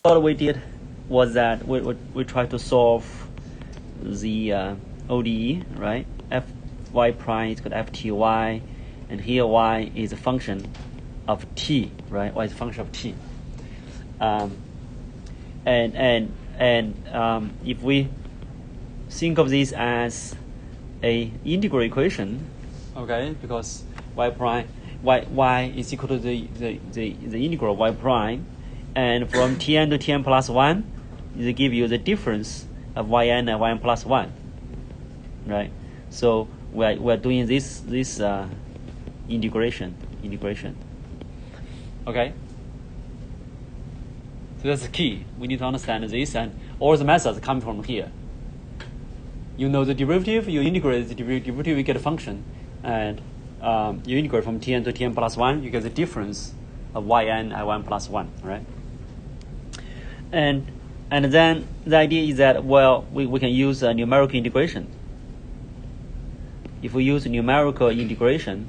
What we did was that we tried to solve the ODE, right? Fy prime is equal to fty, and here y is a function of t, right? Y is a function of t. If we think of this as a integral equation, okay, because y is equal to the integral of y prime, and from Tn to Tn plus 1, they give you the difference of yn and yn plus 1, right? So we're doing this integration, okay? So that's the key. We need to understand this, and all the methods come from here. You know the derivative, you integrate the derivative, you get a function, and you integrate from Tn to Tn plus 1, you get the difference of yn and yn plus 1, right? And then the idea is that, well, we can use a numerical integration. If we use numerical integration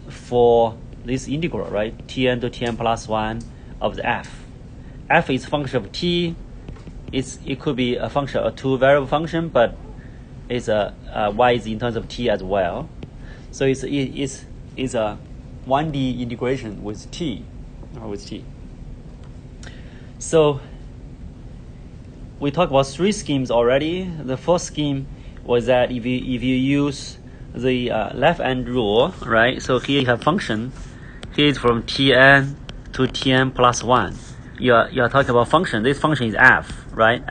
for this integral, right, Tn to Tn plus 1 of the f is a function of t. It could be a function, a two-variable function, but it's y is in terms of t as well. So it's a 1D integration with t, So we talked about three schemes already. The first scheme was that if you use the left-hand rule, right? So here you have function. Here is from Tn to Tn plus 1. You are talking about function. This function is f, right?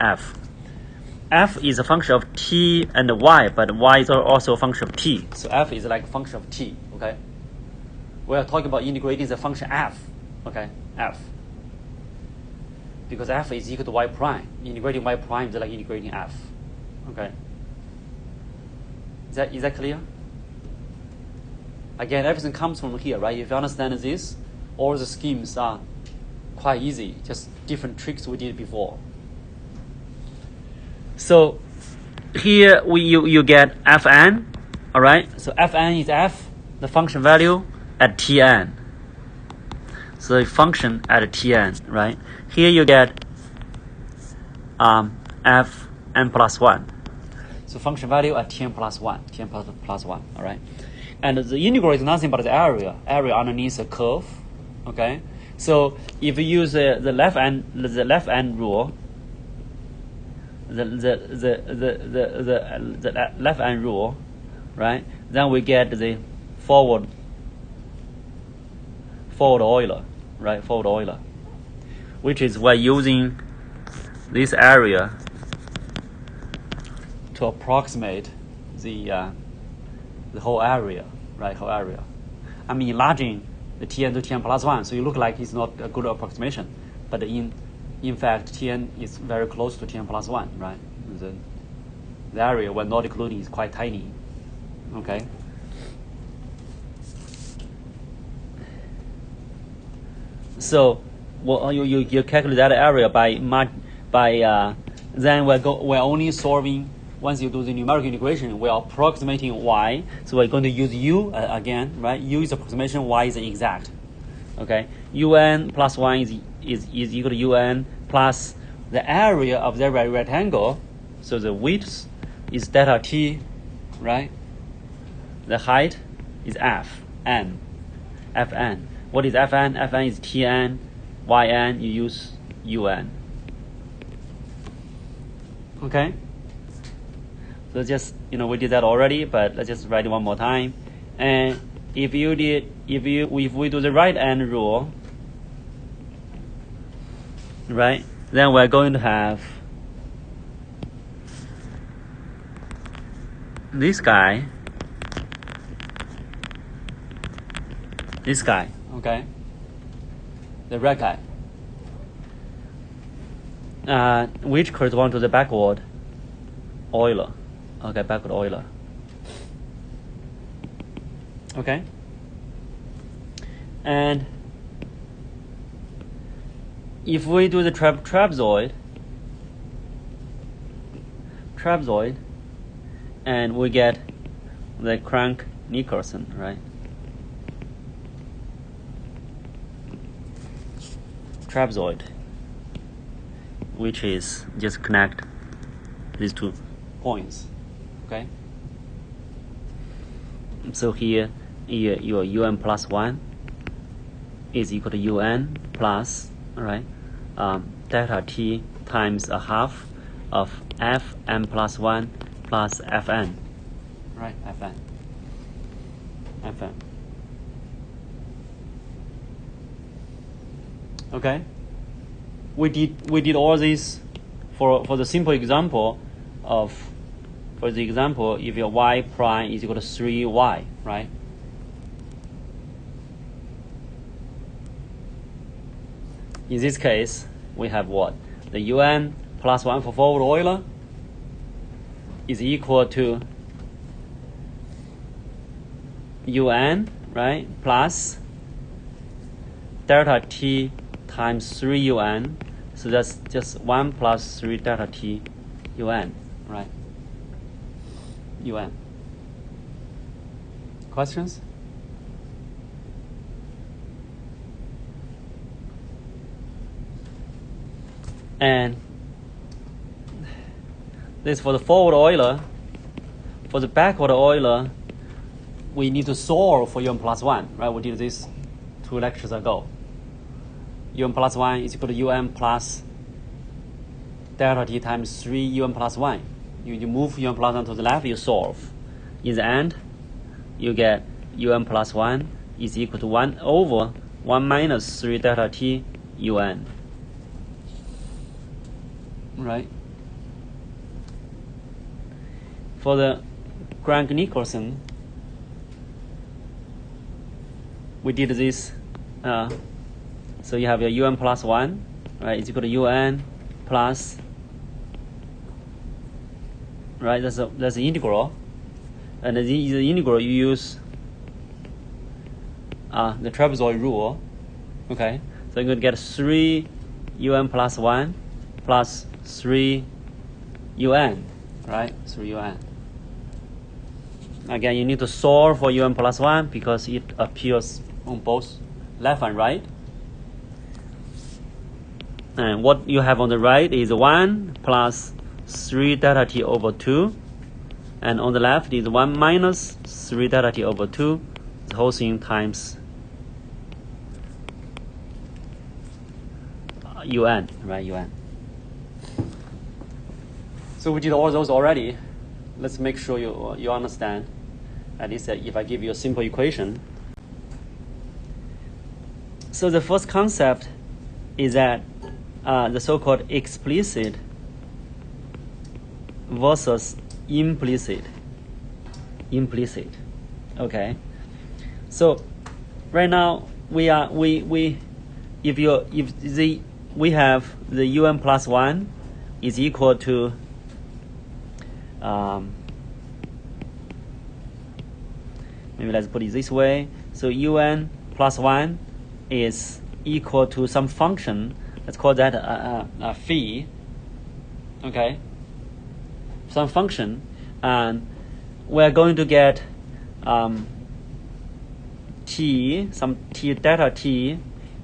F is a function of t and y, but y is also a function of t. So f is like a function of t, okay? We are talking about integrating the function f, okay? F. Because f is equal to y prime. Integrating y prime is like integrating f, okay? Is that clear? Again, everything comes from here, right? If you understand this, all the schemes are quite easy, just different tricks we did before. So here you get fn, all right? So fn is f, the function value at Tn. So the function at Tn, right? Here you get fn plus 1. So function value at Tn plus 1, Tn plus 1, all right? And the integral is nothing but the area underneath the curve, okay? So if you use the left hand rule, the left hand rule, right? Then we get the forward Euler, right? Forward Euler, which is we're using this area to approximate the whole area, right? Whole area. I'm enlarging the Tn to Tn plus 1, so you look like it's not a good approximation, but in fact Tn is very close to Tn plus 1, right? The area we're not including is quite tiny, okay? So well, you calculate that area by then we're only solving. Once you do the numerical integration, we are approximating y. So we're going to use u again, right? U is approximation, y is exact. Okay, un plus 1 is equal to un plus the area of the rectangle. So the width is delta t, right? The height is fn. What is fn? Fn is Tn, yn, you use un. Okay? So just, we did that already, but let's just write it one more time. And if we do the right hand rule, right, then we're going to have this guy, okay, the red guy, which corresponds to the backward Euler. Okay, backward Euler. Okay. And if we do the trapezoid, and we get the Crank-Nicholson, right? trapezoid, which is just connect these 2 points. Okay. So here your un plus 1 is equal to un plus, all right, delta t times a half of fn plus 1 plus fn, right? fn. Okay, we did all this for the simple example of, for the example, if your y prime is equal to 3y, right? In this case, we have what? The un plus 1 for forward Euler is equal to un, right, plus delta t times 3 un. So that's just 1 plus 3 delta t un, right? un. Questions? And this for the forward Euler. For the backward Euler, we need to solve for un plus 1, right? We did this 2 lectures ago. Un plus 1 is equal to un plus delta t times 3 un plus 1. You move un plus 1 to the left, you solve. In the end, you get un plus 1 is equal to 1 over 1 minus 3 delta t un. Right? For the Crank-Nicholson, we did this. So you have your un plus 1, right? It's equal to un plus, right? That's the integral, and the integral you use the trapezoid rule. Okay, so you're going to get 3 un plus 1 plus 3 un, right? 3 un. Again, you need to solve for un plus 1 because it appears on both left and right. And what you have on the right is 1 plus 3 delta t over 2. And on the left is 1 minus 3 delta t over 2. The whole thing times un, right? Un. So we did all those already. Let's make sure you understand. At least if I give you a simple equation. So the first concept is that the so-called explicit versus implicit. Okay. So right now we have the un plus 1 is equal to maybe let's put it this way. So un plus 1 is equal to some function. Let's call that a phi. Okay. Some function, and we're going to get some t delta t,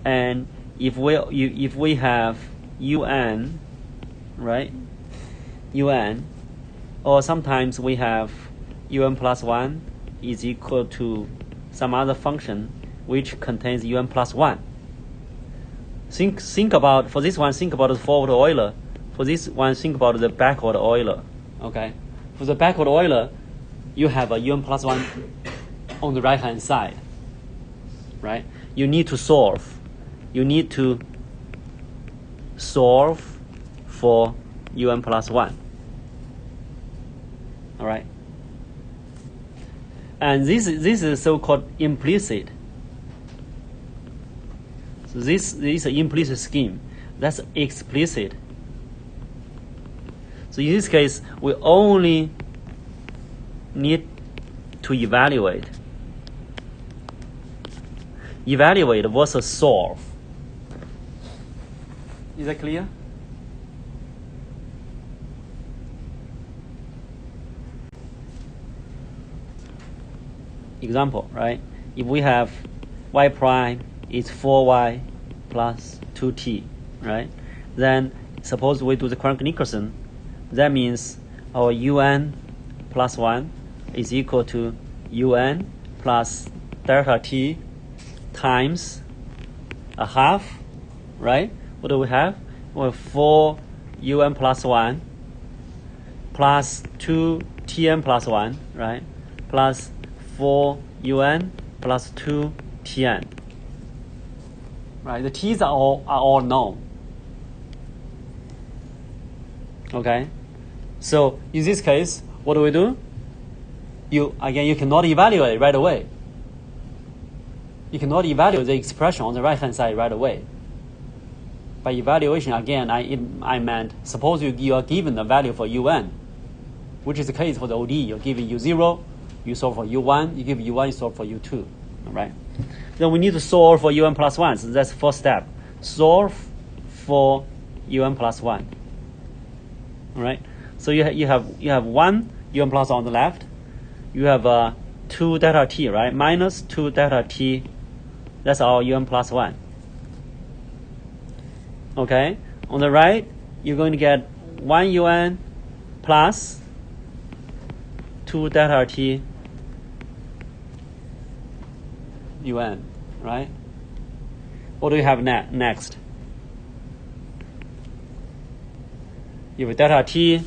and if we have un, right? Un, or sometimes we have un plus 1 is equal to some other function which contains un plus 1. Think about, for this one, think about the forward Euler. For this one, think about the backward Euler. Okay. For the backward Euler, you have a un plus 1 on the right hand side. Right? You need to solve. You need to solve for un plus 1. All right. And this is so-called implicit. So this is an implicit scheme. That's explicit. So in this case, we only need to evaluate versus solve. Is that clear? Example, right? If we have y prime is 4y plus 2t, right? Then suppose we do the Crank-Nicholson. That means our un plus 1 is equal to un plus delta t times a half, right? What do we have? We have 4 un plus 1 plus 2 tn plus 1, right? Plus 4 un plus 2 tn. Right, the t's are all known. Okay, so in this case, what do we do? You cannot evaluate right away. You cannot evaluate the expression on the right hand side right away. By evaluation, again, I meant suppose you are given the value for un, which is the case for the ODE. You're giving u0, you solve for u1, you give u1, you solve for u2. All right. Then we need to solve for un plus 1. So that's the first step. Solve for un plus 1. All right. So you have 1 un plus 1 on the left. You have 2 delta t, right? Minus 2 delta t. That's our un plus 1. Okay. On the right, you're going to get 1 un plus 2 delta t un, right? What do you have next? You have delta t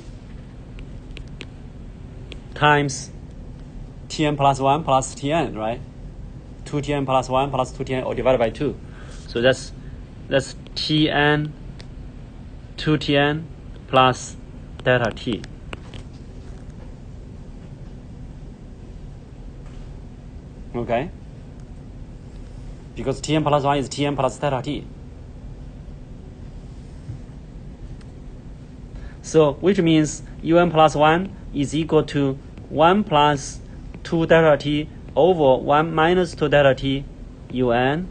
times tn plus 1 plus tn, right? 2tn plus 1 plus 2tn, or divided by 2. So that's tn 2tn plus delta t. Okay? Because tn plus 1 is tn plus delta t. So, which means un plus 1 is equal to 1 plus 2 delta t over 1 minus 2 delta t un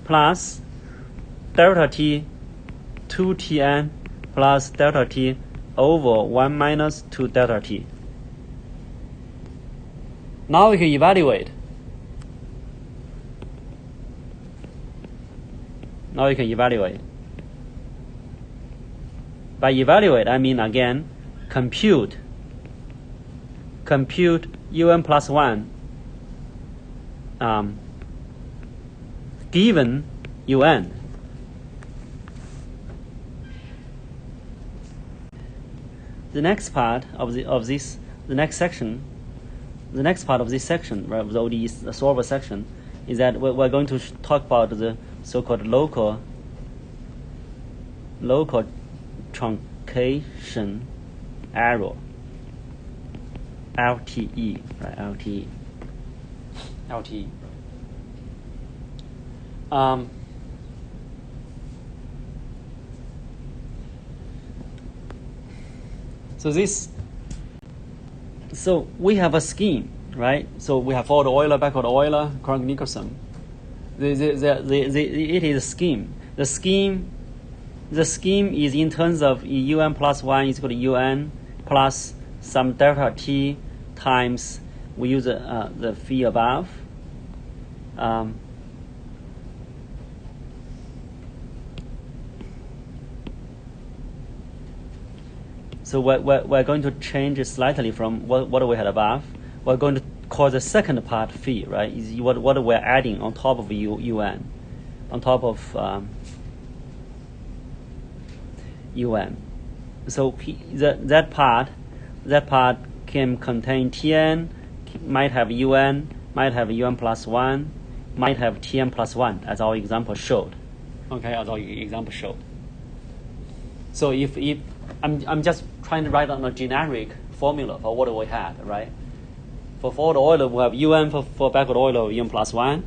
plus delta t 2tn plus delta t over 1 minus 2 delta t. Now we can evaluate. Now you can evaluate. By evaluate, I mean again, compute un plus 1 given un. The next part of this section, right, of the ODE solver section, is that we're going to talk about the so-called local truncation error, LTE, right? LTE. So we have a scheme, right? So we have forward Euler, backward Euler, Crank-Nicholson. It is a scheme. The scheme is in terms of un plus 1 is equal to un plus some delta t times, we use the phi above. So we're going to change it slightly from what we had above. We're going to call the second part phi, right? Is what we're adding on top of un, on top of un. So that part can contain tn, might have un, might have un plus 1, might have tn plus 1, as our example showed. Okay, as our example showed. So if I'm just trying to write down a generic formula for what we had, right? For forward Euler, we have un. For backward Euler, un plus 1.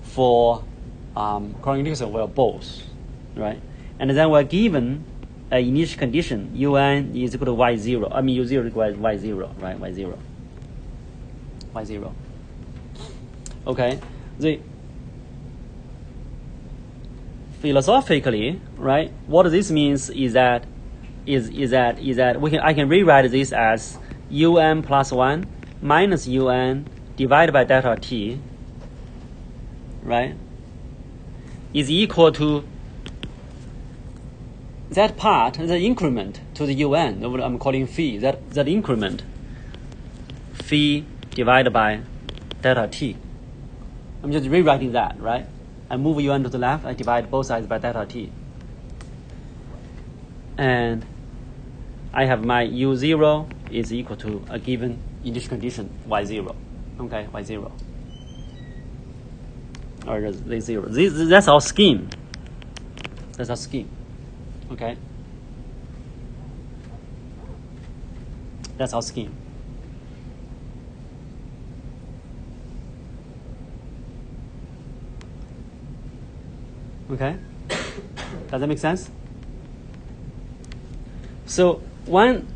For Crank-Nicholson, we have both, right? And then we're given an initial condition, un is equal to y0. I mean, u0 equals y0, right? y0. Okay. Philosophically, right? What this means is that I can rewrite this as un plus 1 minus un divided by delta t, right? is equal to that part, the increment to the un, what I'm calling phi, that increment, phi divided by delta t. I'm just rewriting that, right? I move un to the left, I divide both sides by delta t. And I have my u0 is equal to a given initial condition y0. Okay, y0. Or z0. That's our scheme. That's our scheme. Okay? That's our scheme. Okay? Does that make sense? So one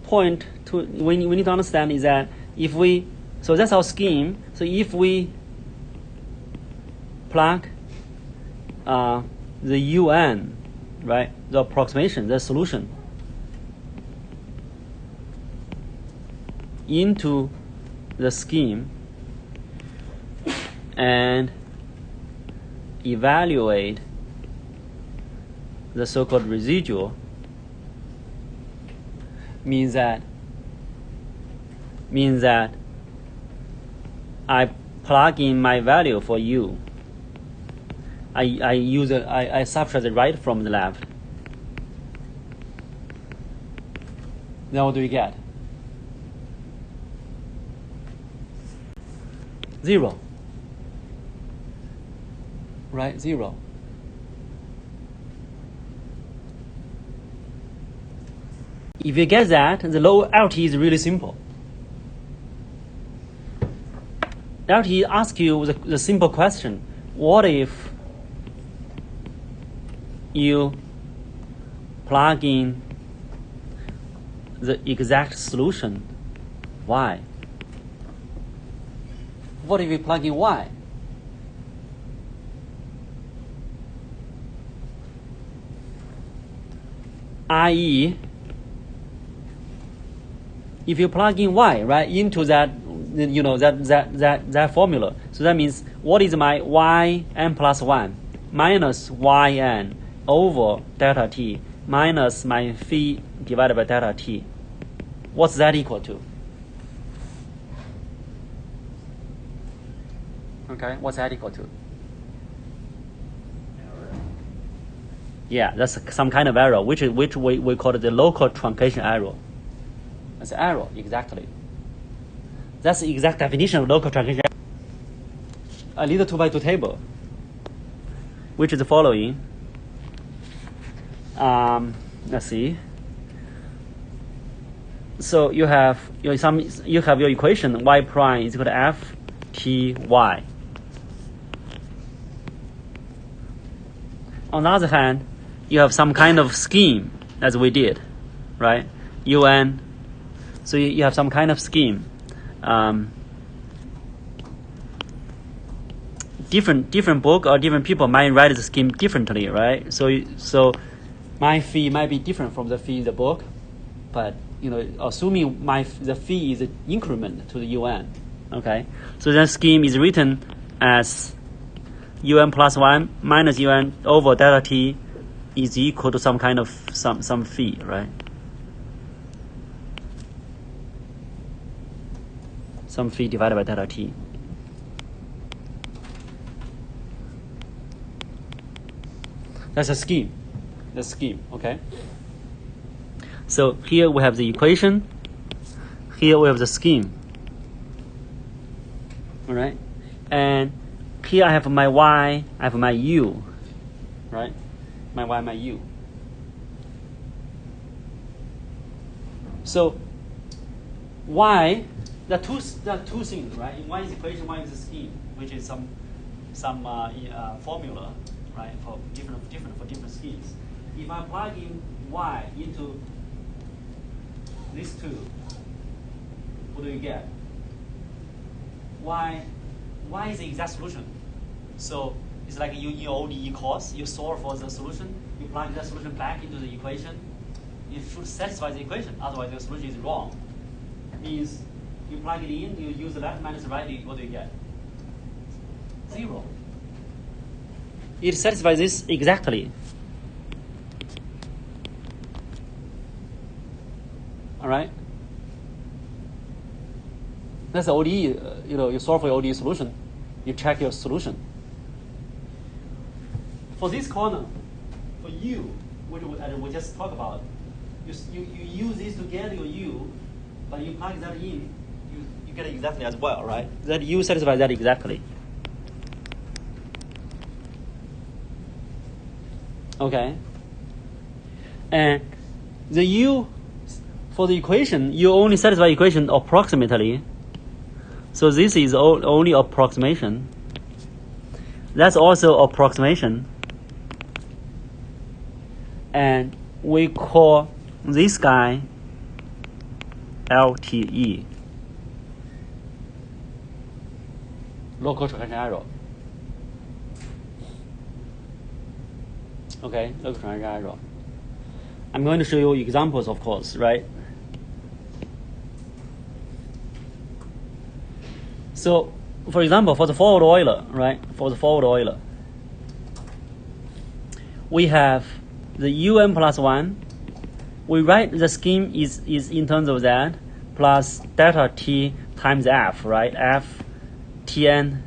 point we need to understand is that so that's our scheme. So if we plug the un, right, the approximation, the solution, into the scheme and evaluate the so-called residual, means that I plug in my value for u. I subtract the right from the left. Then what do we get? 0. Right, 0. If you get that, the low LT is really simple. LT asks you the simple question: what if you plug in the exact solution y? What if you plug in y? I.e., if you plug in y, right, into that, that formula, so that means what is my yn plus 1 minus yn over delta t minus my phi divided by delta t. What's that equal to? Okay, what's that equal to? Yeah, that's some kind of error, which we call it the local truncation error. That's error, exactly. That's the exact definition of local truncation error. I leave the 2x2 table, which is the following. Let's see. So you have your equation y prime is equal to f t y. On the other hand, you have some kind of scheme, as we did, right? un. So you have some kind of scheme. Different book or different people might write the scheme differently, right? So my fee might be different from the fee in the book, but assuming the fee is an increment to the un. Okay, so the scheme is written as un plus 1 minus un over delta t is equal to some kind of some phi, right? Some phi divided by delta t. That's a scheme. The scheme, okay? So here we have the equation. Here we have the scheme. All right? And here I have my y, I have my u, right? My y, my u. So y, there are two things, right? In one is equation, one is the scheme, which is some formula, right, for different schemes. If I plug in y into these two, what do you get? Y is the exact solution. So it's like in your ODE course, you solve for the solution, you plug that solution back into the equation. It should satisfy the equation, otherwise the solution is wrong. It means you plug it in, you use the left minus the right, what do you get? 0. it satisfies this exactly. All right. That's the ODE. You solve for your ODE solution. You check your solution. For this corner, for U, which we just talked about, you use this to get your U, but you plug that in, you get it exactly as well, right? That U satisfies that exactly. Okay. And the U, for the equation, you only satisfy equation approximately. So this is only approximation. That's also approximation. And we call this guy LTE, local truncation error. Okay, local truncation error. I'm going to show you examples, of course, right? So, for example, for the forward Euler, right? For the forward Euler, we have the un plus 1. We write the scheme is in terms of that plus delta t times f, right? F tn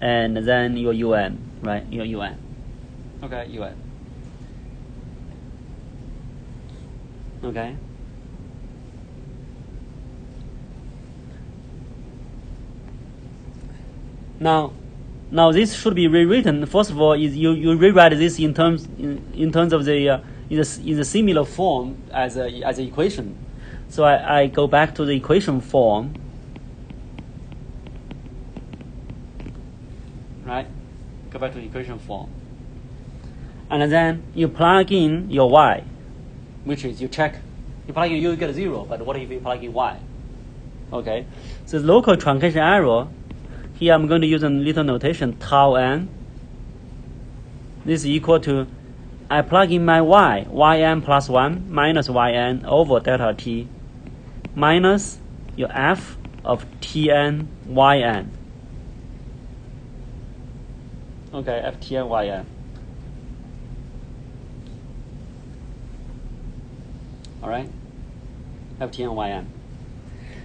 and then your un, right? Your un. Okay, un. Okay. Now this should be rewritten. First of all, is you rewrite this in terms of the in the similar form as a equation. So I go back to the equation form, right? Go back to the equation form, and then you plug in your y, which is you check. You plug in you get 0, but what if you plug in y? Okay, so the local truncation error. Here I'm going to use a little notation, tau n. This is equal to, I plug in my y, yn plus 1 minus yn over delta t minus your f of tn yn. Okay, f tn yn. All right, f tn yn.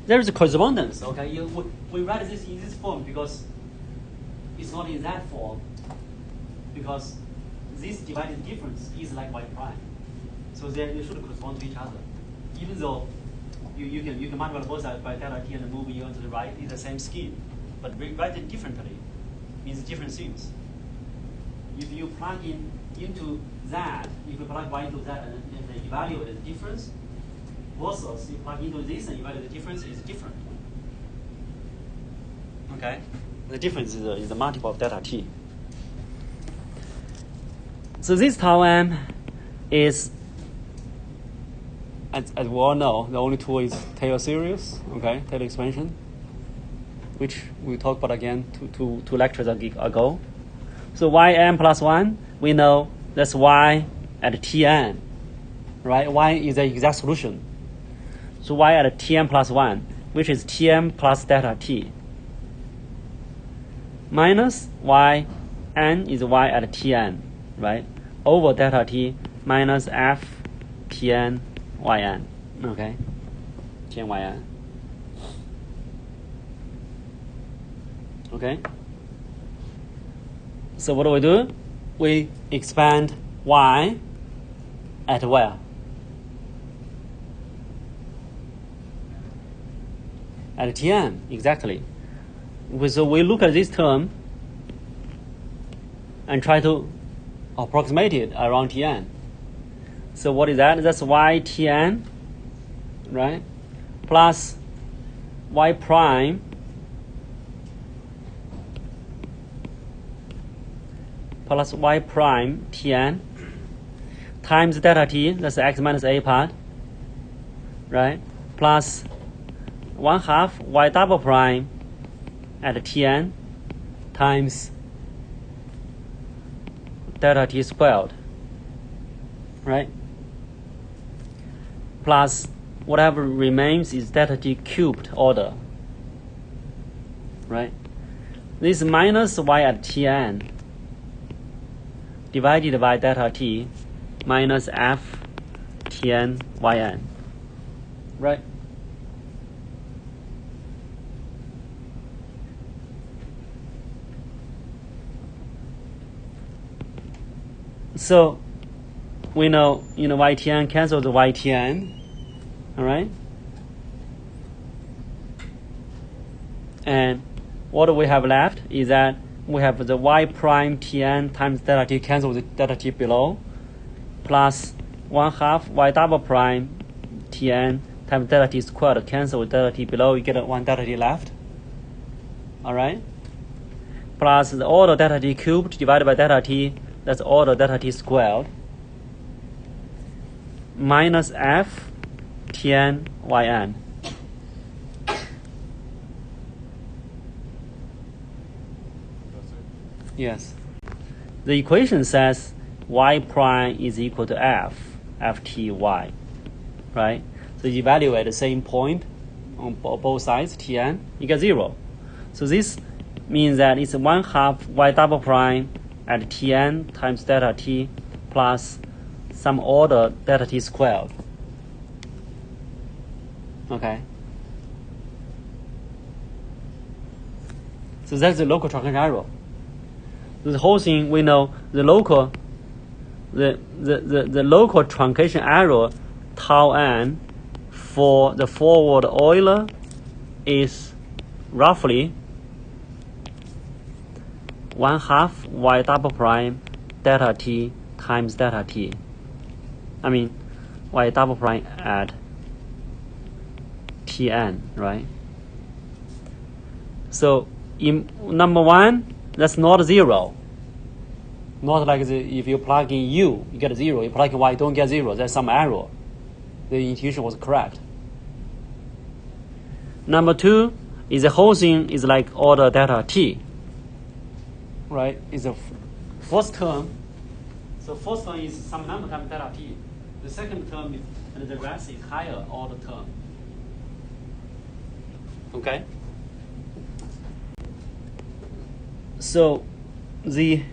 There is a correspondence, okay? We write this in this form because it's not in that form, because this divided difference is like y prime. So they should correspond to each other. Even though you can multiply both sides by delta t and move u to the right, it's the same scheme. But write it differently means different things. If you plug into that, if you plug y into that and evaluate the difference, versus you plug into this and evaluate the difference is different. Okay, the difference is the multiple of delta t. So this tau m is, as we all know, the only tool is Taylor series, okay, Taylor expansion, which we talked about again two lectures ago. So yn plus 1, we know that's y at tn, right? Y is the exact solution. So y at tn plus 1, which is tn plus delta t, minus yn is y at tn, right? Over delta t minus f tn yn, okay? Tn yn. Okay? So what do? We expand y at where? At tn, exactly. So we look at this term and try to approximate it around tn. So what is that? That's y tn, right? Plus y prime plus y prime tn times delta t, that's the x minus a part, right? Plus 1/2 y double prime at tn times delta t squared, right? Plus whatever remains is delta t cubed order, right? this minus y at Tn divided by delta t minus f Tn yn, right? So we know, ytn cancels the ytn, all right? And what we have left is that we have the y prime Tn times delta t cancel the delta t below, plus 1/2 y double prime Tn times delta t squared cancel with delta t below. You get 1 delta t left. All right. Plus the order delta t cubed divided by delta t. That's order delta t squared. Minus f Tn yn. Yes. The equation says y prime is equal to ft y, right? So you evaluate the same point on both sides, Tn, you get 0. So this means that it's 1/2 y double prime at Tn times delta t plus some order delta t squared. Okay. So that's the local truncation error. The whole thing, we know the local truncation error tau n for the forward Euler is roughly 1/2 y double prime delta t times delta t. I mean y double prime at Tn, right? So in number one, that's not 0. Not like if you plug in u, you get 0. You plug in y, you don't get 0. There's some error. The intuition was correct. Number two is the whole thing is like order delta t. Right? Is the first term. So first term is some number times delta t. The second term is, and the rest is higher order term. Okay? So we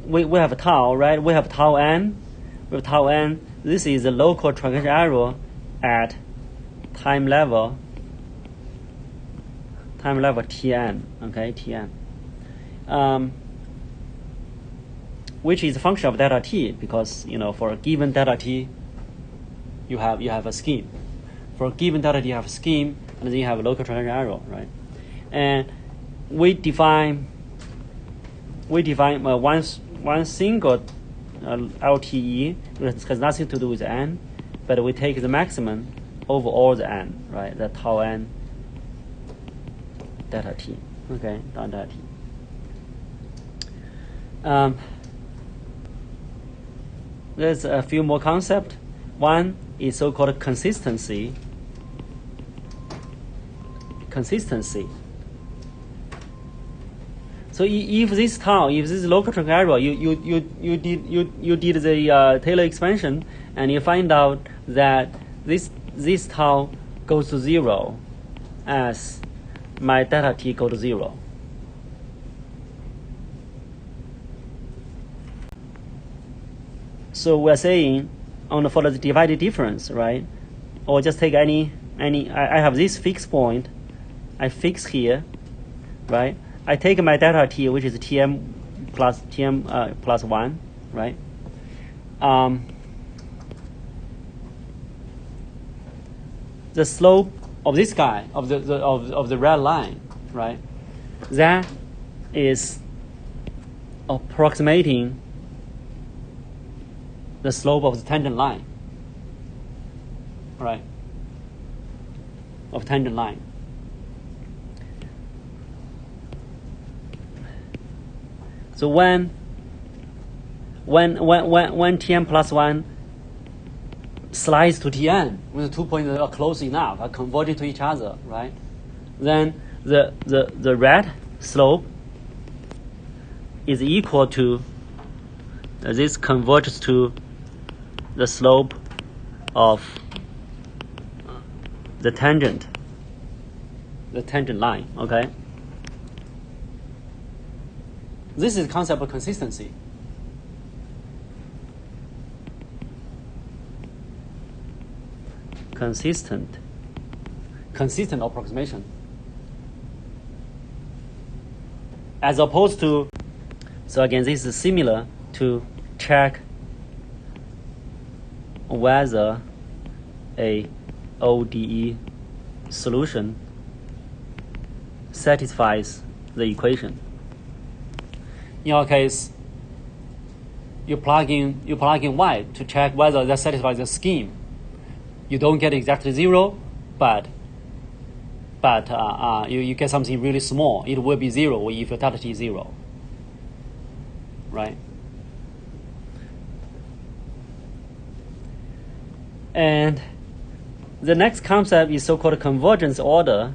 have tau, right? We have tau n. We have tau n. This is the local truncation error at time level Tn. Okay, Tn. Which is a function of delta t, because for a given delta t, you have a scheme. For a given delta t, you have a scheme, and then you have a local truncation error, right? And we define one single LTE, which has nothing to do with n, but we take the maximum over all the n, right? The tau n delta t, okay, delta t. There's a few more concepts. One is so-called consistency. So if this tau, if this local truncation error, you did the Taylor expansion, and you find out that this tau goes to 0 as my delta t go to 0. So we're saying for the divided difference, right? Or just take any. I have this fixed point. I fix here, right? I take my delta t, which is Tm plus 1, right? The slope of this guy, of the red line, right? That is approximating the slope of the tangent line, right? Of tangent line. So when Tn plus 1 slides to Tn, when the 2 points are close enough, are converging to each other, right? Then the red slope is equal to this converges to the slope of the tangent line, okay? This is the concept of consistency. Consistent approximation. As opposed to, so again, this is similar to check whether a ODE solution satisfies the equation. In your case, you plug in y to check whether that satisfies the scheme. You don't get exactly 0, but you get something really small. It will be 0 if your delta t is 0, right? And the next concept is so-called convergence order.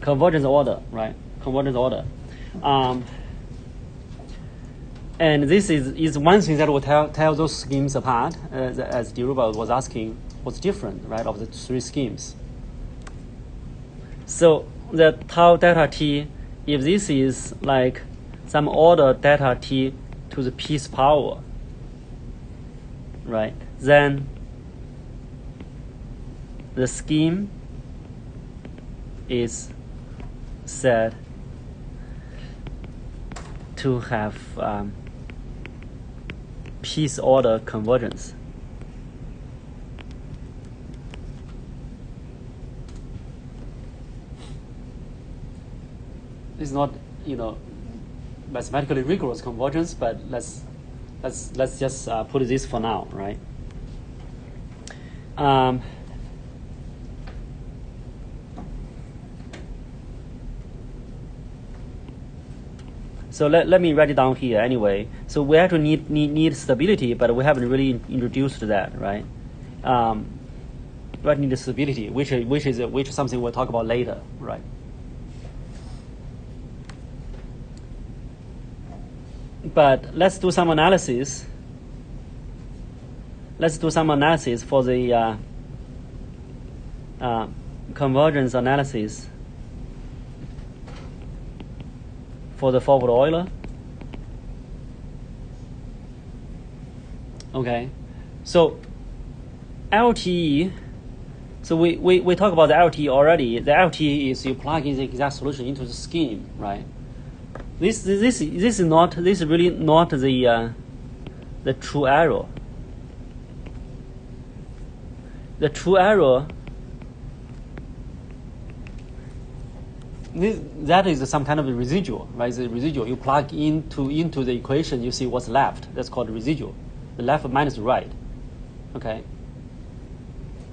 Right? Convergence order. And this is one thing that will tell those schemes apart, as Diruba was asking, what's different, right, of the three schemes. So the tau delta t, if this is like some order delta t to the pth power, right, then the scheme is said to have pth order convergence. It's not, mathematically rigorous convergence, but let's just put this for now, right? So let me write it down here anyway. So we actually need stability, but we haven't really introduced that, right? We need stability, which is something we'll talk about later, right? But let's do some analysis. Let's do some analysis for the convergence analysis for the forward Euler. Okay, so LTE. So we talked about the LTE already. The LTE is you plug in the exact solution into the scheme, right? This is really not the true error. The true error, that is some kind of a residual, right? The residual you plug into the equation, you see what's left. That's called the residual. The left minus the right. Okay.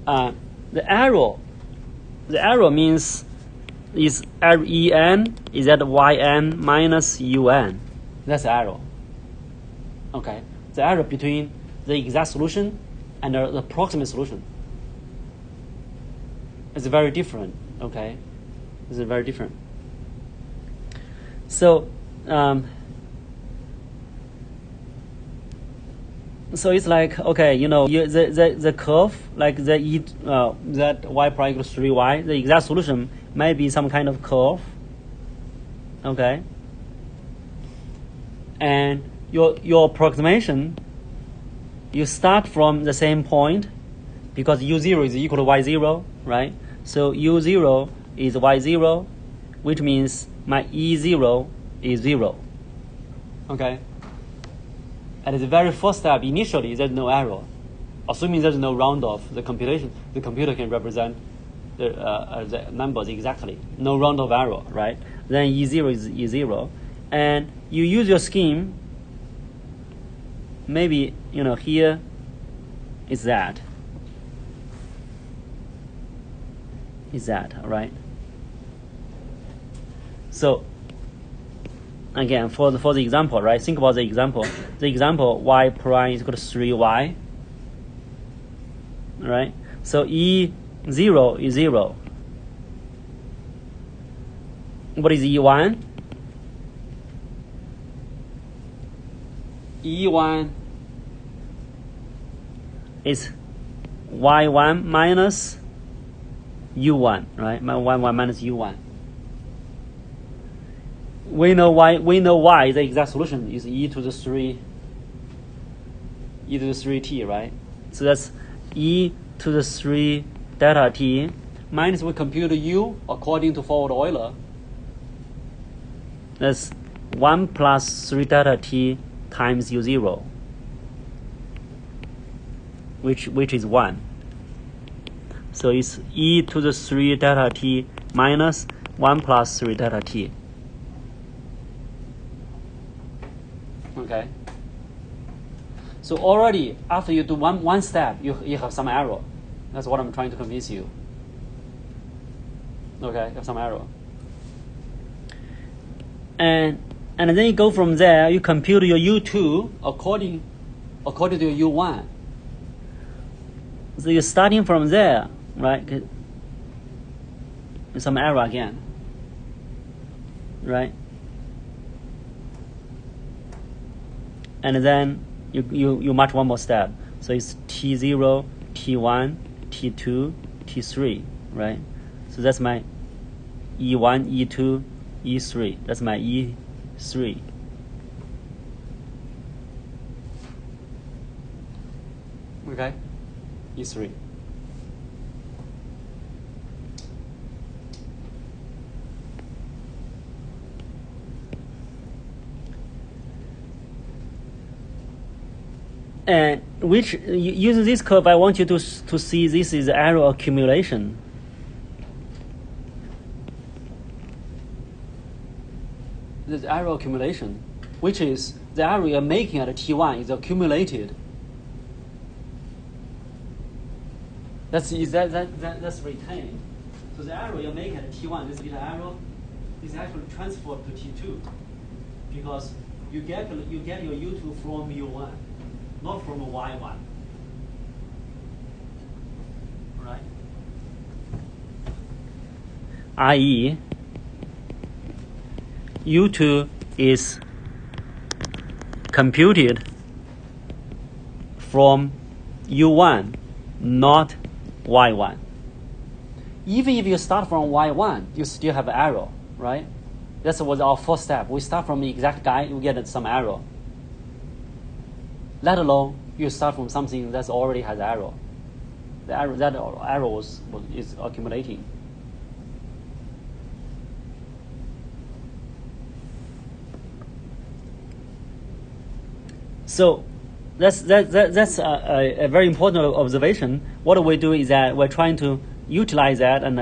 The error means is REN is at YN minus UN. That's the error. Okay. The error between the exact solution and the approximate solution is very different. Okay. It's very different. So so it's like, okay, the curve, like that y prime equals 3y, the exact solution might be some kind of curve. Okay. And your approximation, you start from the same point because u0 is equal to y0, right? So u0 is y0, which means my e0 is 0. Okay. And the very first step, initially, there's no error. Assuming there's no round-off, the computer can represent the numbers exactly. No round-off error, right? Then E0 is E0. And you use your scheme, maybe, here is that. Is that, all right? So, again, for the example, right? Think about the example. The example y prime is equal to 3y. Right? So E0 is 0. What is E1? E1 is y1 minus u1, right? My y1 minus u1. we know y the exact solution is e to the 3t, right? So that's e to the 3 delta t minus we compute u according to forward Euler. That's 1 plus 3 delta t times u0, which is 1. So it's e to the 3 delta t minus 1 plus 3 delta t. Okay. So already after you do one step, you have some error. That's what I'm trying to convince you. Okay, you have some error. And then you go from there, you compute your U2 according to your U1. So you're starting from there, right? Some error again, right? And then you march one more step. So it's T0, T1, T2, T3, right? So that's my E1, E2, E3. That's my E3. Okay? E3. And using this curve, I want you to see this is error accumulation. This error accumulation, which is the error you're making at T1 is accumulated. That's retained. So the error you're making at T1, this little error, is actually transferred to T2, because you get your U2 from U1, not from Y1. Right? I.e., U2 is computed from U1, not Y1. Even if you start from Y1, you still have error, right? That was our first step. We start from the exact guy, you get some error. Let alone you start from something that already has error. That error is accumulating. So that's a very important observation. What we do is that we're trying to utilize that and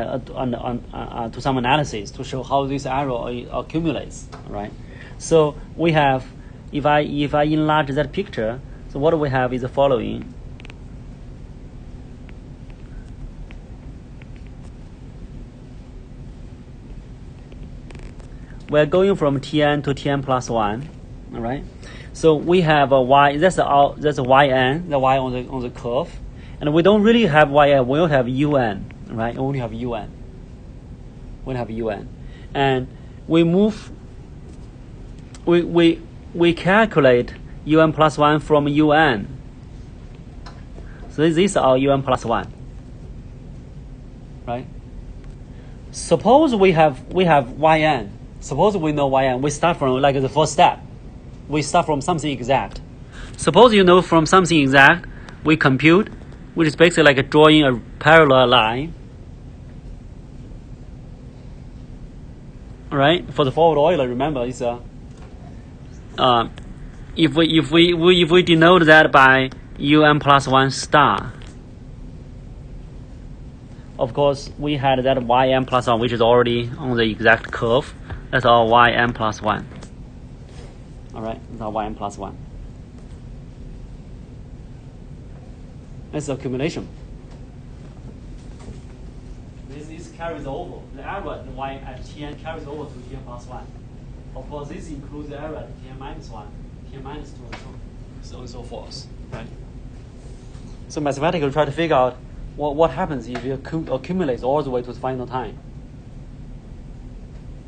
to some analysis to show how this error accumulates, right? So we have, if I enlarge that picture, so what we have is the following. We're going from Tn to Tn plus 1, all right? So we have a y. That's a yn, the y on the curve, and we don't really have yn. We only have un, right? We only have un. We have un, and we move. We calculate un plus 1 from un. So this is our un plus 1, right? Suppose we have yn. Suppose we know yn. We start from like the first step. We start from something exact. Suppose you know from something exact, we compute, which is basically like drawing a parallel line. All right? For the forward Euler, remember, it's if we denote that by un plus 1 star, of course we had that yn plus 1, which is already on the exact curve. That's our yn plus 1. All right, that's our yn plus 1. That's the accumulation. This carries over. The error at y at Tn carries over to Tn plus 1. Of course, this includes the error at Tn minus 1, Tn minus 2, and so forth. Right? So mathematically, try to figure out what happens if it accumulates all the way to the final time.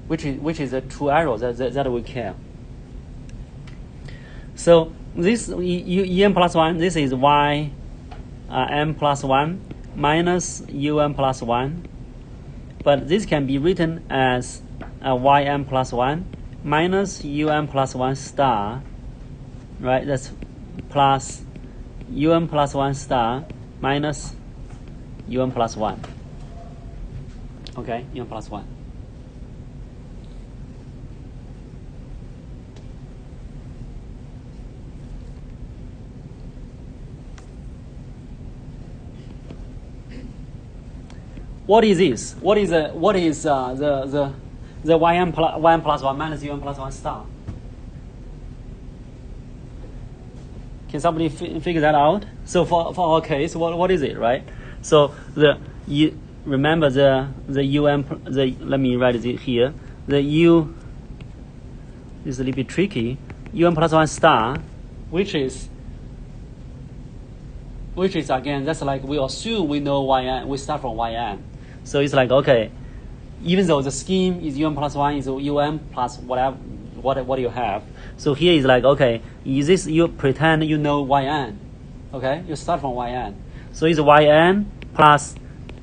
Which is a true error that we care. So this en plus 1, this is y m plus 1 minus un plus 1. But this can be written as yn plus 1 minus un plus 1 star, right? That's plus un plus 1 star minus un plus 1. Okay, un plus 1. What is this? What is the yn plus 1 minus un plus 1 star? Can somebody figure that out? So for our case, what is it, right? So remember the un let me write it here. The u is a little bit tricky. Un plus 1 star, which is again, that's like we assume we know yn. We start from yn. So it's like, okay, even though the scheme is un plus 1 is un plus whatever what you have. So here is like, okay, is this you pretend you know yn. Okay, you start from yn. So it's yn plus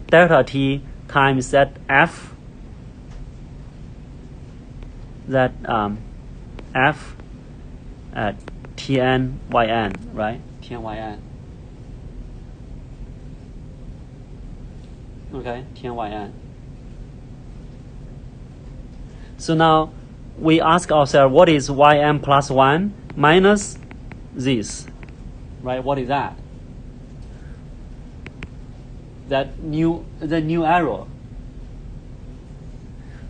delta t times that f, that f at tn yn, right? Tn yn. Okay, tn yn. So now we ask ourselves, what is yn plus 1 minus this, right? What is that? The new arrow.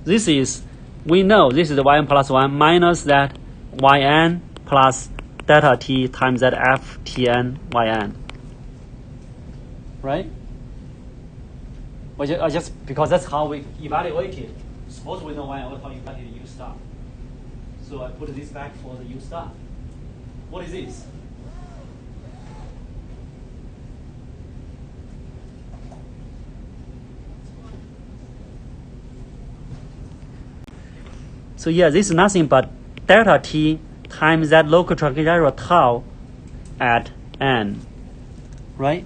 This is, we know this is the yn plus 1 minus that yn plus delta t times that f tn yn. Right? Or just because that's how we evaluate it. Suppose we know yn, how you evaluate u star. So I put this back for the u star. What is this? So yeah, this is nothing but delta t times that local truncation error tau at n, right?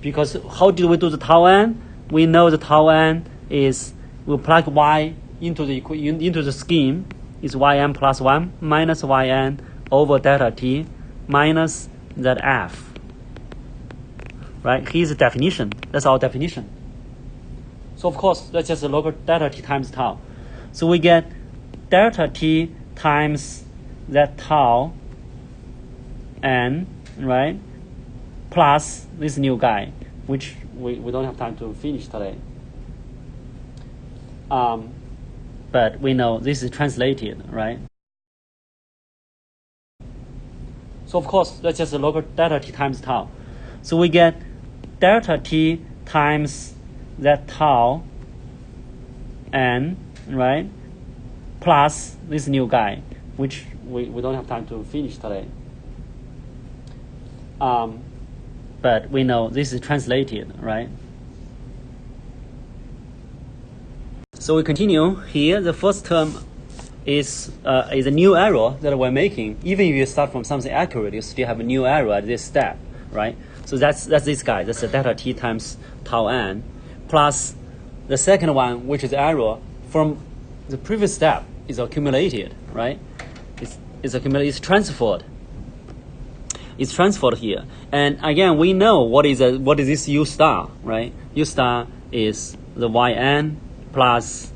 Because how did we do the tau n? We know the tau n is, we plug y into the scheme, is yn plus 1 minus yn over delta t minus that f. Right? Here's the definition. That's our definition. So of course, that's just the local delta t times tau. So we get delta t times that tau n, right? Plus this new guy, which we don't have time to finish today. But we know this is translated, right? So of course, that's just the local delta t times tau. So we get delta t times that tau n, right? Plus this new guy, which we don't have time to finish today. But we know this is translated, right? So we continue here. The first term is a new error that we're making. Even if you start from something accurate, you still have a new error at this step, right? So that's this guy. That's the delta t times tau n, plus the second one, which is error from the previous step, is accumulated, right? It's accumulated. It's transferred. It's transferred here. And again, we know what is this u star, right? U star is the yn plus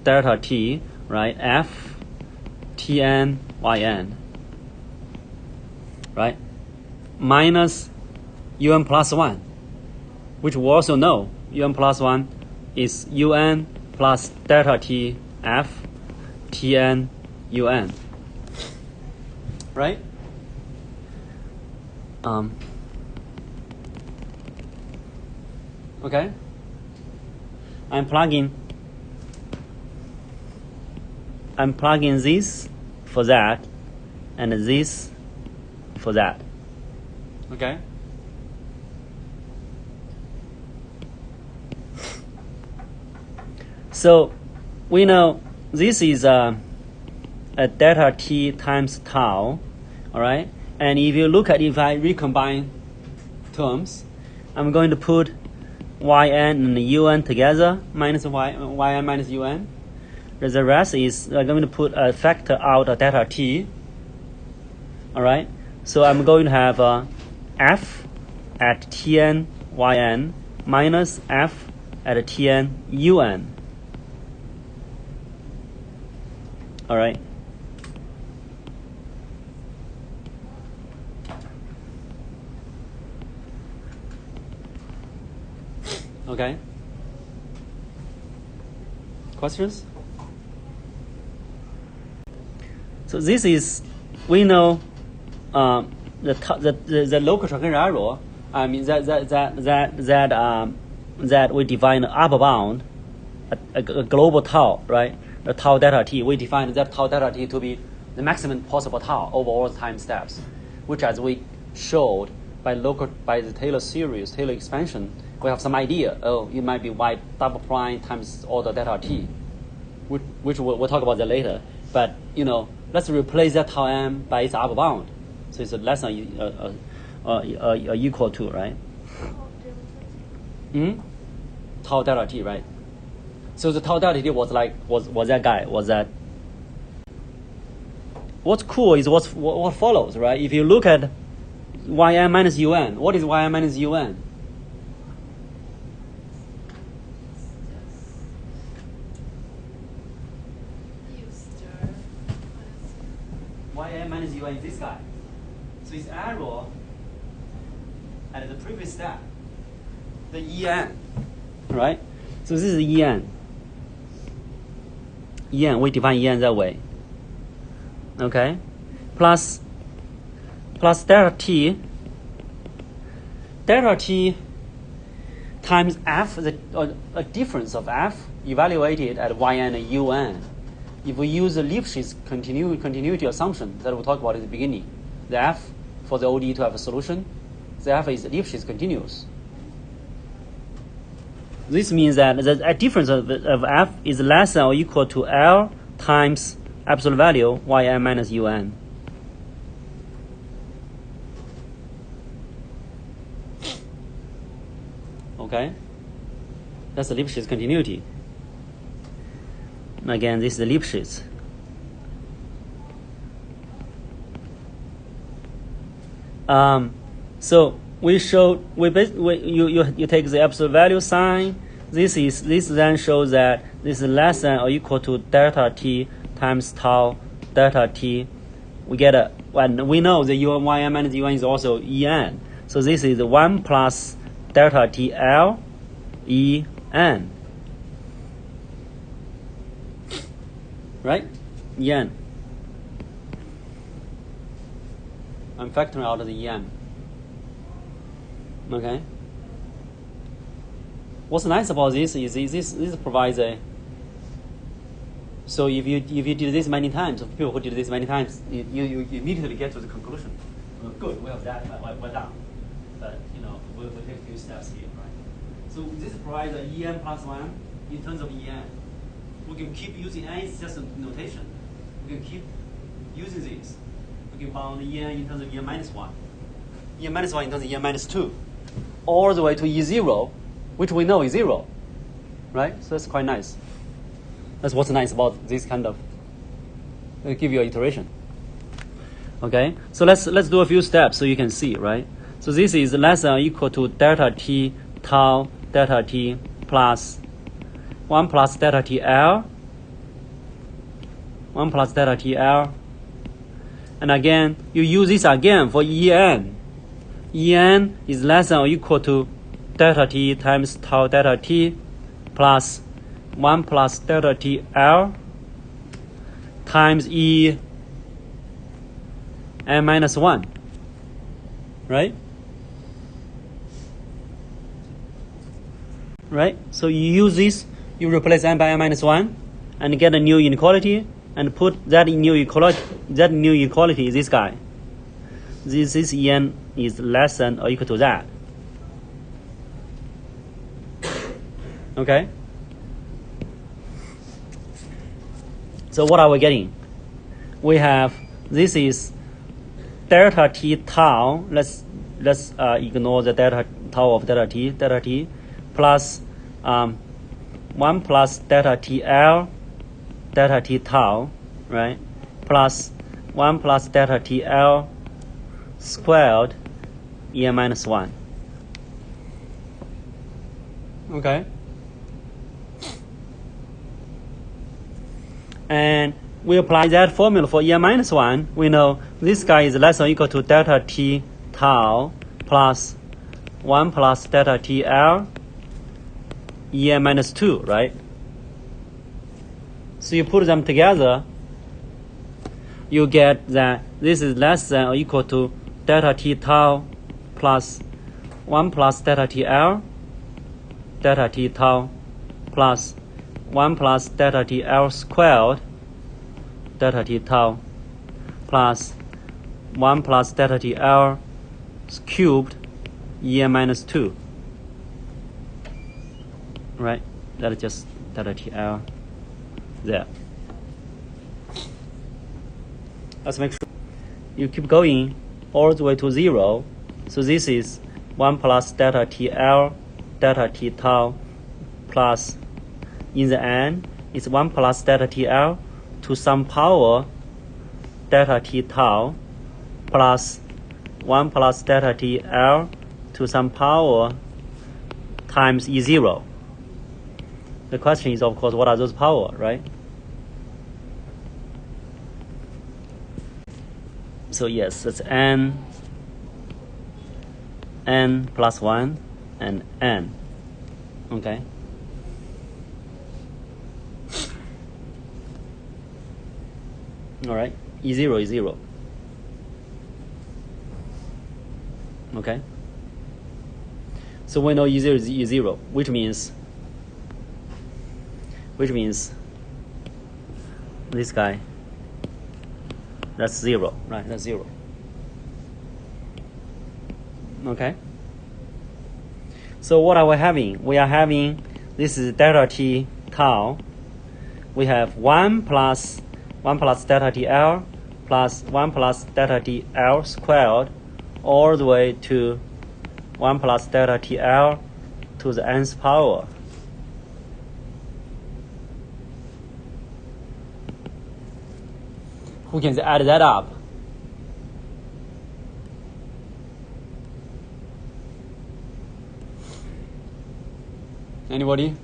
delta t, right? F tn yn, right? Minus un plus 1, which we also know un plus 1 is un plus delta t f tn un, right? Okay, I'm plugging this for that and this for that. Okay, so we know this is a delta t times tau, all right? And if you look at, if I recombine terms, I'm going to put yn and un together, minus yn minus un. The rest is I'm going to put a factor out of delta t. All right. So I'm going to have f at Tn yn minus f at Tn un. All right. Okay. Questions? So this is, we know the local Truncation error. I mean that we define the upper bound, a global tau, right? The tau delta t. We define that tau delta t to be the maximum possible tau over all the time steps, which, as we showed by the Taylor series, Taylor expansion, we have some idea. Oh, it might be y double prime times order delta t, which we'll talk about that later. But let's replace that tau m by its upper bound, so it's less than equal to, right? Tau delta t, right? So the tau delta t was that guy. What's cool is what follows, right? If you look at yn minus un, what is yn minus un? Yn minus un is this guy. So it's error at the previous step, the en, right? So this is en. En, we define en that way. Okay, plus delta t times f, a difference of f evaluated at yn and un. If we use the Lipschitz continuity assumption that we talked about at the beginning, the f for the ODE to have a solution, the f is Lipschitz continuous. This means that the difference of f is less than or equal to L times absolute value yn minus un. Okay, that's the Lipschitz continuity. Again, this is the Lipschitz. So we showed you take the absolute value sign. This then shows that this is less than or equal to delta t times tau delta t. We get and we know the yn minus un is also en. So this is 1 plus delta t L E n. Right? En. I'm factoring out the en. Okay. What's nice about this is this provides a. So if you did this many times, people who did this many times, you immediately get to the conclusion. Well, good, we have that. We're done. But we'll take a few steps here, right? So this provides a en plus 1 in terms of en. We can keep using n, it's just a notation. We can keep using this. We can bound en in terms of en minus 1. En minus 1 in terms of en minus 2. All the way to E0, which we know is 0. Right? So that's quite nice. That's what's nice about this kind of, it'll give you an iteration. Okay? So let's do a few steps so you can see, right? So this is less than or equal to delta t tau delta t plus 1 plus delta t L, 1 plus delta t L, and again you use this again for en. En is less than or equal to delta t times tau delta t plus 1 plus delta t L times E n minus 1, right? Right? So you use this, you replace n by n minus 1 and get a new inequality and put that new equality is this guy. This en is less than or equal to that. Okay? So what are we getting? We have, this is delta t tau. Let's ignore the delta tau of delta t plus 1 plus delta t L delta t tau, right, plus 1 plus delta t L squared En minus 1. Okay. And we apply that formula for En minus 1. We know this guy is less than or equal to delta t tau plus 1 plus delta t L En minus 2, right? So you put them together, you get that this is less than or equal to delta t tau plus 1 plus delta t L, delta t tau plus 1 plus delta t L squared, delta t tau plus 1 plus delta t L cubed En minus 2. Right? That is just delta t L there. Let's make sure you keep going all the way to 0. So this is 1 plus delta t L delta t tau plus, in the end, it's 1 plus delta t L to some power delta t tau plus 1 plus delta t L to some power times E0. The question is, of course, what are those power, right? So yes, it's n plus 1 and n. Okay. All right. E0 is 0. Okay. So we know E0 is E0, which means this guy, that's 0, right? That's 0. Okay. So what are we having? We are having, this is delta t tau. We have 1 plus delta t L plus 1 plus delta t L squared all the way to 1 plus delta t L to the nth power. Who can add that up? Anybody?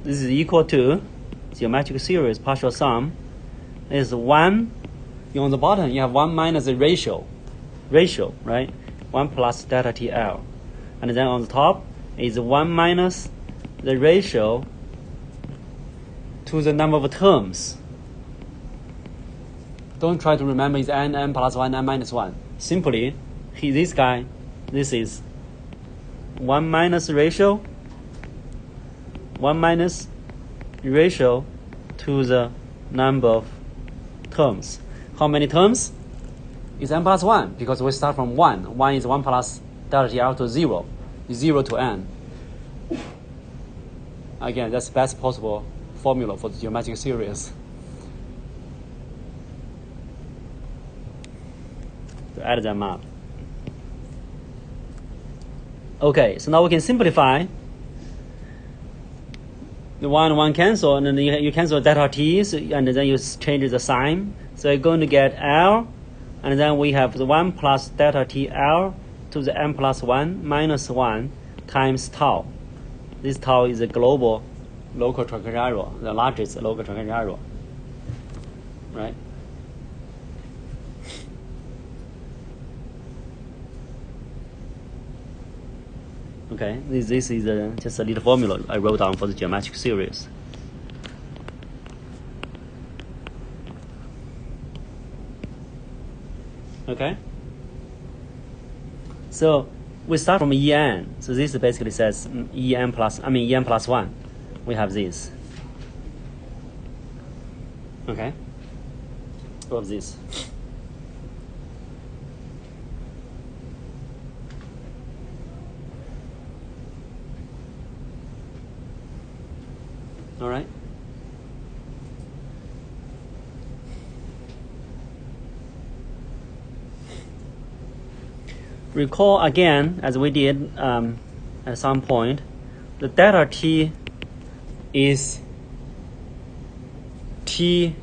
This is equal to geometric series partial sum is 1. On the bottom, you have 1 minus the ratio, right? 1 plus delta TL. And then on the top is 1 minus the ratio to the number of terms. Don't try to remember it's n plus 1, n minus 1. Simply, this guy, this is 1 minus ratio, 1 minus ratio to the number of terms. How many terms? It's n plus 1, because we start from 1. 1 is 1 plus delta TL to 0. 0 to n. Again, that's the best possible formula for the geometric series. To add them up. Okay, so now we can simplify. The 1 cancel, and then you cancel delta t, and then you change the sign. So you're going to get L, and then we have the 1 plus delta t L to the n plus 1 minus 1 times tau. This tau is a global local Truncation error, the largest local Truncation error, right? Okay, this is just a little formula I wrote down for the geometric series. Okay, so we start from En. So this basically says En plus 1. We have this. Okay, all of this. All right. Recall again, as we did at some point, the delta t is T,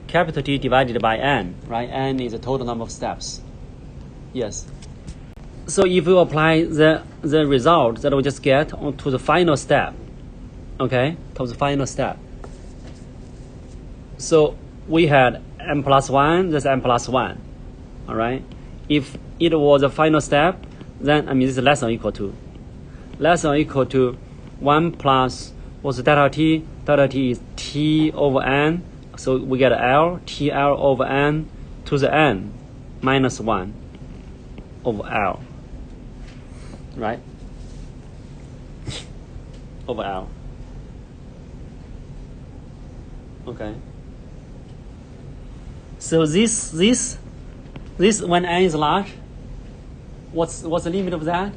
capital T divided by N, right? N is the total number of steps. Yes. So if you apply the result that we just get to the final step, okay, to the final step. So we had n plus 1, that's n plus 1, all right? If it was a final step, then, this is less than or equal to. Less than or equal to 1 plus, what's the delta t? Delta t is t over n, so we get L, TL over n to the n minus 1 over L, right? Over L. Okay. So this when n is large, what's the limit of that?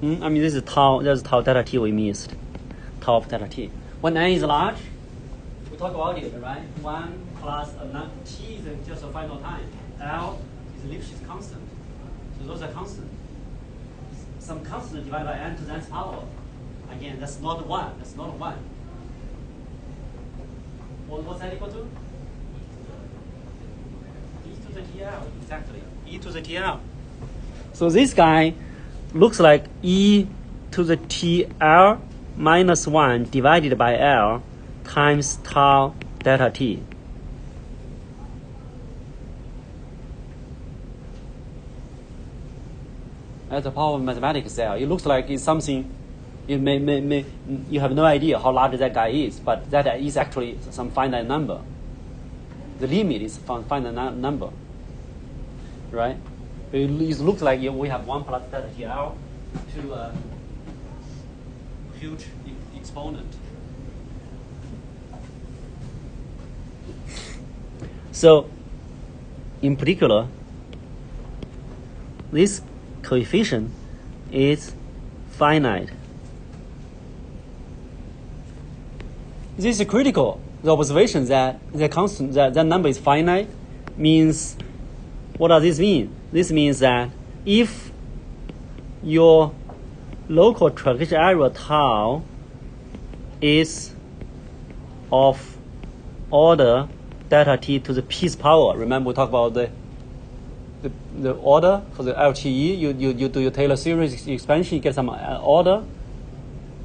This is tau. That's tau delta t we missed. Tau of delta t. When n is large, we talk about it, right? 1 plus t is just a final time. L is Lipschitz constant. So those are constant. Some constant divided by n to the nth power. Again, that's not 1. That's not 1. What's that equal to? E to the TL, exactly. E to the TL. So this guy looks like E to the TL minus 1 divided by L times tau delta t. That's the power of mathematics there. It looks like it's something. You you have no idea how large that guy is, but that is actually some finite number. The limit is finite number, right? It looks like we have 1 plus delta TL to a huge exponent. So, in particular, this coefficient is finite. This is critical. The observation that the constant that number is finite means, what does this mean? This means that if your local truncation area tau is of order delta t to the p's power. Remember we talked about the order for the LTE. You do your Taylor series expansion, you get some order.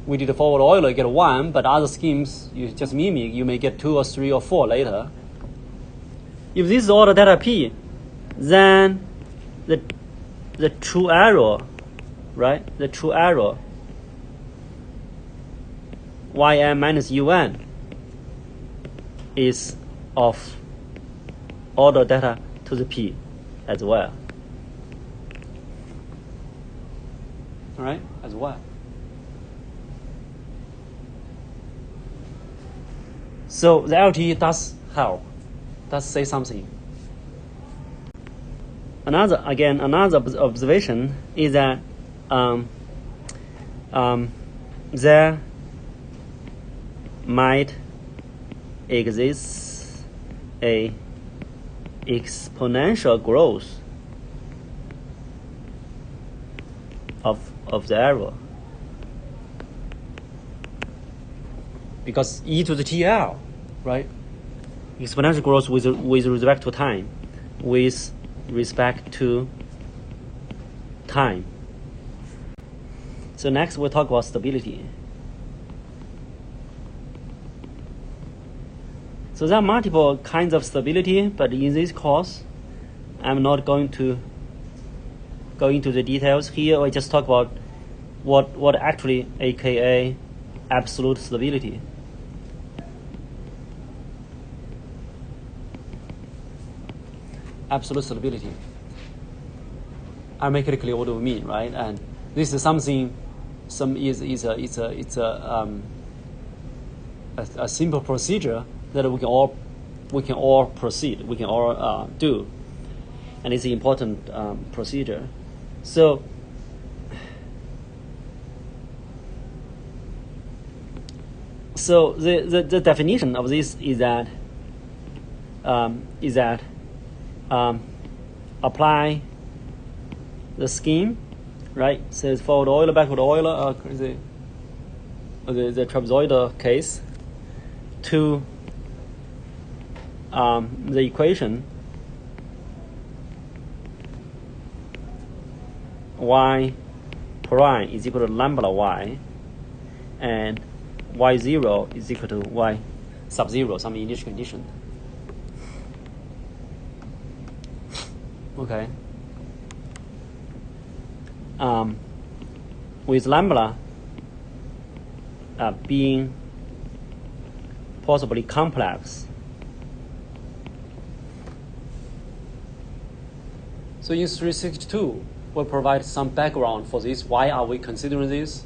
We did the forward Euler, you get 1, but other schemes you just mimic, you may get 2 or 3 or 4 later. If this is order delta p, then the true error, right? The true error yn minus un is of order delta to the p as well. All right, as well. So the LTE does help, does say something. Another observation is that there might exist a exponential growth of the error, because e to the TL, right? Exponential growth with respect to time, with respect to time. So next we'll talk about stability. So there are multiple kinds of stability, but in this course, I'm not going to go into the details. Here I just talk about what actually aka absolute stability. Absolute stability. I'll make it clear what we mean, right? And this is something. It's a simple procedure that we can all proceed. We can all do, and it's an important procedure. So the definition of this is that apply the scheme right? Says forward Euler, backward Euler, the trapezoidal case, to the equation y prime is equal to lambda y, and y0 is equal to y sub 0, some initial condition. Okay. With lambda being possibly complex. So in 362, we'll provide some background for this. Why are we considering this?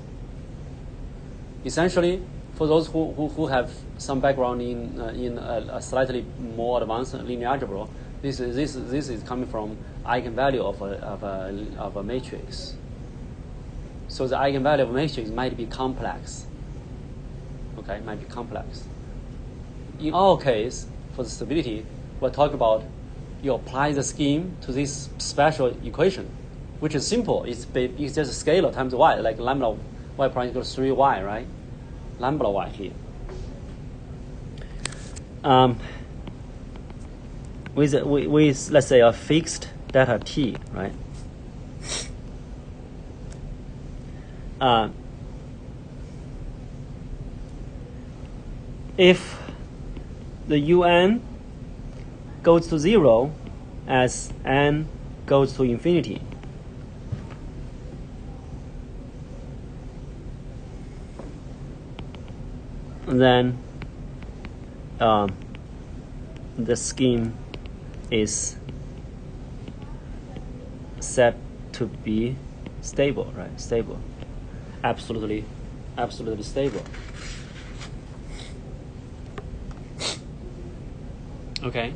Essentially, for those who have some background in a slightly more advanced linear algebra, this is coming from eigenvalue of a matrix. So the eigenvalue of a matrix might be complex. Okay, might be complex. In our case, for the stability, we're talking about you apply the scheme to this special equation, which is simple. It's just a scalar times y, like lambda y prime equals 3y, right? Lambda y here. With let's say a fixed delta t, right? If the un goes to 0 as n goes to infinity, then the scheme is said to be stable, right? Stable, absolutely stable. Okay.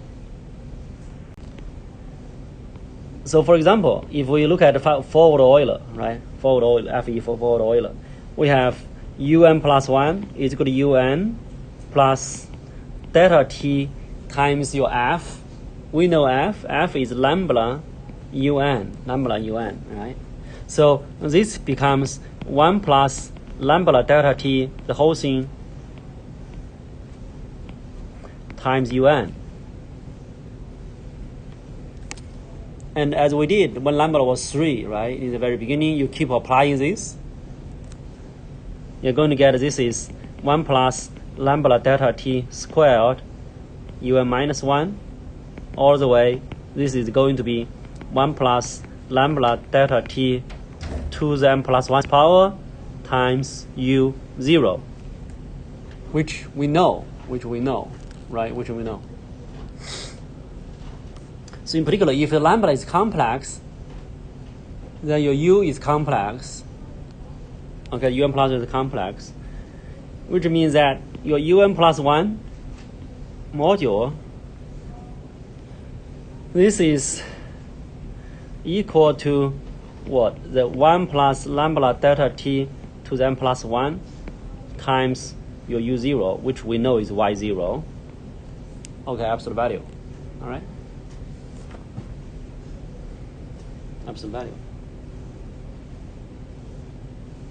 So, for example, if we look at forward Euler, right? Forward Euler, Fe for forward Euler, we have un plus 1 is equal to un plus delta t times your f. We know f is lambda un, right? So this becomes 1 plus lambda delta t, the whole thing, times un. And as we did when lambda was 3, right? In the very beginning, you keep applying this. You're going to get this is 1 plus lambda delta t squared un minus 1 all the way. This is going to be 1 plus lambda delta t to the n plus 1 power times u0, which we know, right? Which we know. So in particular, if the lambda is complex, then your u is complex. Okay, un plus is complex, which means that your un plus 1 module, this is equal to what? The 1 plus lambda delta t to the n plus 1 times your u0, which we know is y0. Okay, absolute value. All right? Absolute value.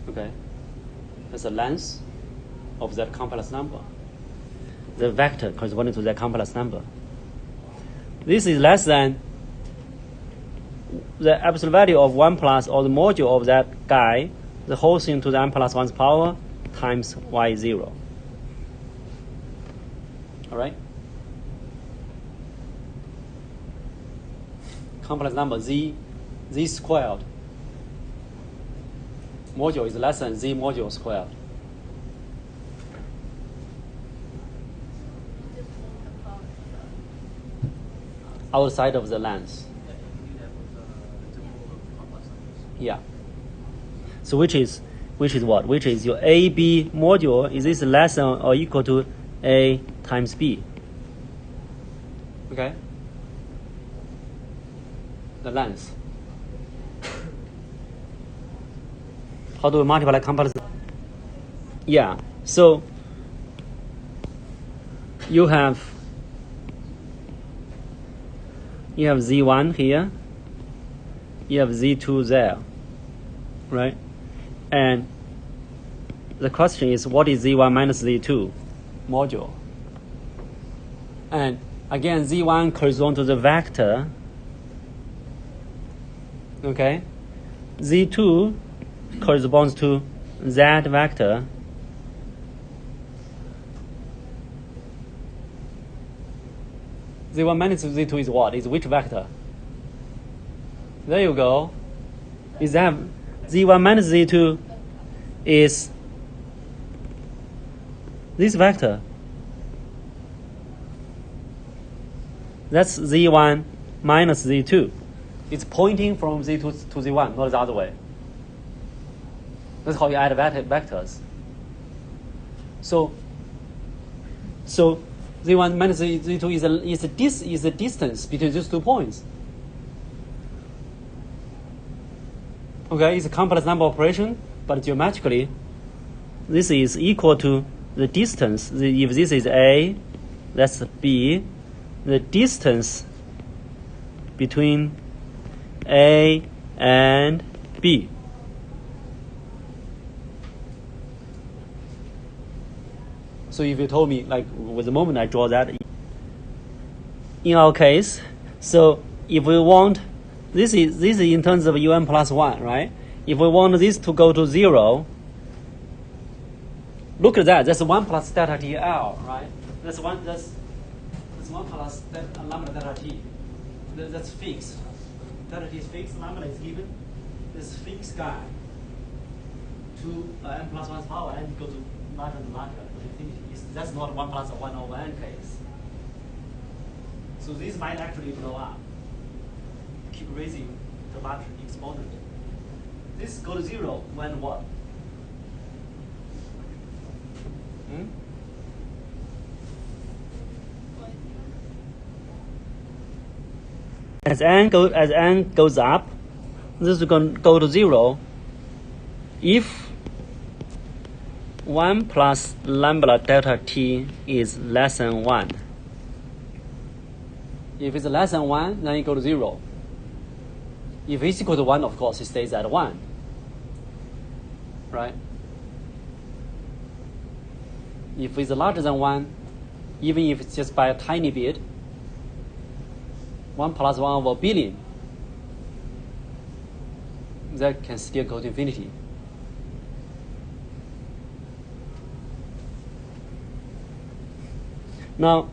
Okay, that's the length of that complex number, the vector corresponding to that complex number. This is less than the absolute value of 1 plus, or the module of that guy, the whole thing to the n plus 1's power times y0. All right? Complex number z squared. Module is less than z module squared. Outside of the length. Yeah. So which is what? Which is your AB module? Is this less than or equal to A times B? Okay. The length. How do we multiply complex? Yeah. So you have Z1 here. You have Z2 there. right? And the question is, what is Z1 minus Z2 module? And again, Z1 corresponds to the vector, okay? Z2 corresponds to Z vector. Z1 minus Z2 is what? Is which vector? There you go. Is that Z1 minus Z2 is this vector. That's Z1 minus Z2. It's pointing from Z2 to Z1, not the other way. That's how you add vectors. So Z1 minus Z2 is the distance between these 2 points. Okay, it's a complex number operation, but geometrically, this is equal to the distance. If this is A, that's B. The distance between A and B. So if you told me, like, with the moment I draw that, in our case, so if we want, this is in terms of UN plus 1, right? If we want this to go to 0, look at that. That's 1 plus delta T L, right? That's 1 plus lambda delta T. That's fixed. Delta T is fixed. Lambda is given. This fixed guy to n plus 1's power, n equal to larger and larger to infinity. That's not 1 plus 1 over n case. So this might actually blow up. Keep raising the large exponent. This go to 0 when what? As n goes up, this is going to go to 0 if 1 plus lambda delta T is less than 1. If it's less than 1, then it goes to 0. If it's equal to 1, of course, it stays at 1. Right? If it's larger than 1, even if it's just by a tiny bit, 1 plus 1 over a billion, that can still go to infinity. Now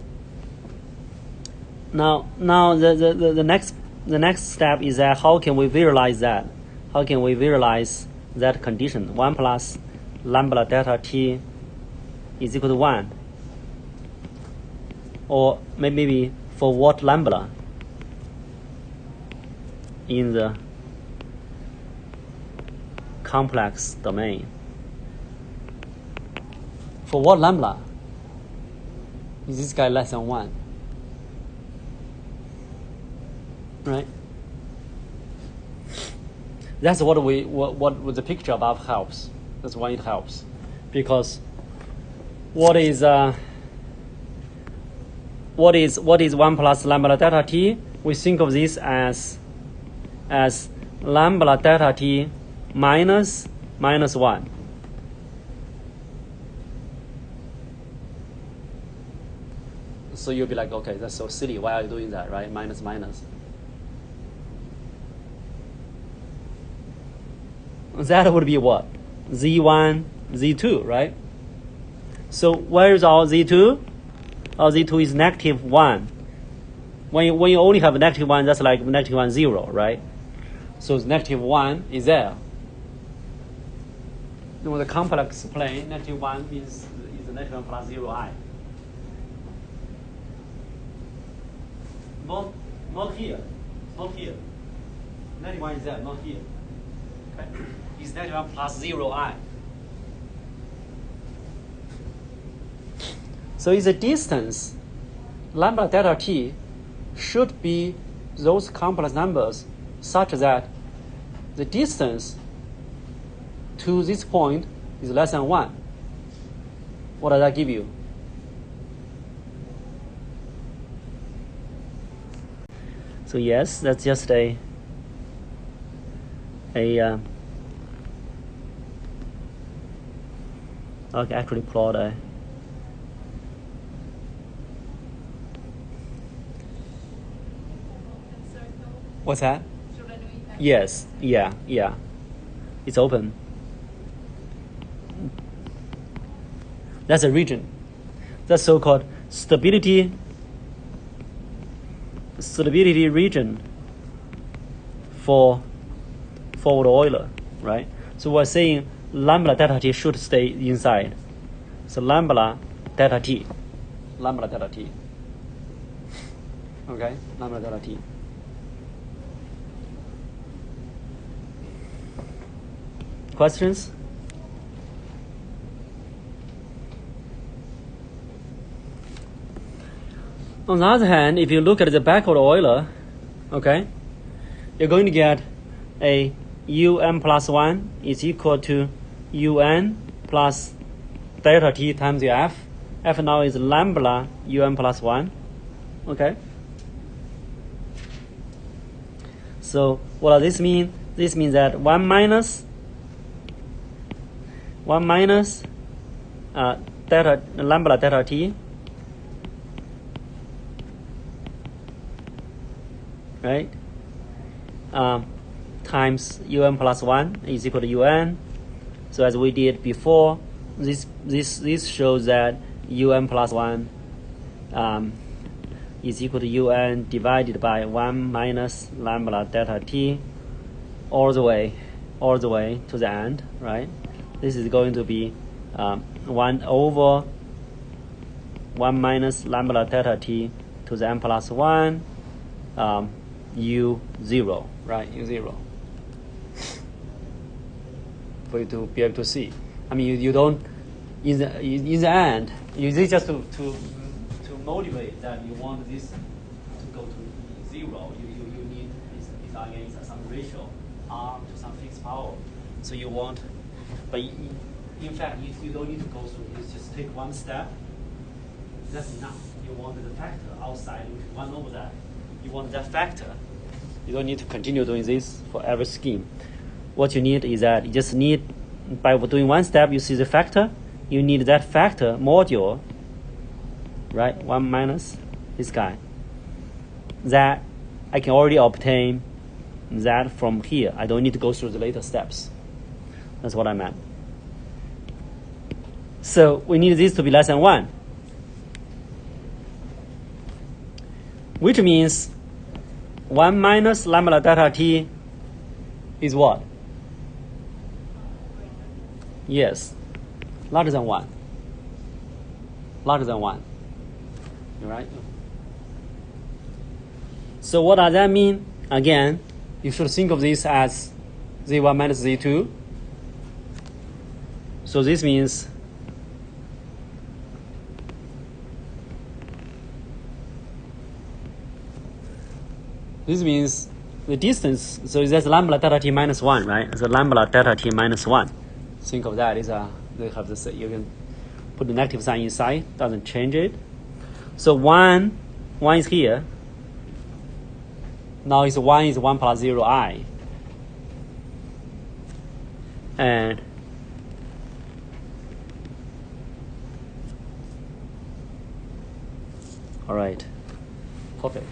the next step is that how can we visualize that? How can we visualize that condition? 1 plus lambda delta T is equal to 1. Or maybe for what lambda in the complex domain? For what lambda is this guy less than 1? Right? That's what the picture above helps. That's why it helps, because what is 1 plus lambda delta T? We think of this as lambda delta T minus 1. So you'll be like, okay, that's so silly. Why are you doing that, right? Minus. That would be what? Z1, Z2, right? So where is our Z2? Our Z2 is negative 1. When you only have negative 1, that's like negative 1, 0, right? So negative 1 is there. In the complex plane, negative 1 is negative 1 plus 0i. Not here. Negative 1 is there, not here. Okay? It's negative 1 plus 0i. So it's a distance. Lambda delta T should be those complex numbers such that the distance to this point is less than 1. What does that give you? So yes, that's just a Okay, actually plot a. What's that? Yes, yeah. It's open. That's a region. That's so-called stability region for forward Euler, right? So we're saying lambda delta t should stay inside. So lambda delta t. Okay, lambda delta t. Questions? On the other hand, if you look at the backward Euler, okay, you're going to get a un plus 1 is equal to un plus delta t times the f. F now is lambda un plus 1. Okay. So what does this mean? This means that 1 minus lambda delta t, right, times un plus 1 is equal to un. So as we did before, this shows that un plus 1 is equal to un divided by 1 minus lambda delta t all the way to the end, right? This is going to be 1 over 1 minus lambda delta t to the n plus 1 u0, right? u0. For you to be able to see. I mean, you don't, in the end, you just to motivate that you want this to go to 0, you need is some ratio r to some fixed power. So you want, but in fact, you don't need to go through. You just take one step. That's enough. You want the factor outside, 1 over that. You want that factor. You don't need to continue doing this for every scheme. What you need is that you just need, by doing one step, you see the factor. You need that factor module, right? 1 minus this guy. That I can already obtain that from here. I don't need to go through the later steps. That's what I meant. So we need this to be less than 1. Which means 1 minus lambda delta t is what? Yes, larger than 1. Larger than 1. Right? So what does that mean? Again, you should think of this as z1 minus z2. So this means the distance, so that's lambda delta t minus 1, right? So lambda delta t minus 1. Think of that is they have this, you can put the negative sign inside, doesn't change it. So 1 is here. Now it's 1 is 1 plus 0 I. And all right, perfect.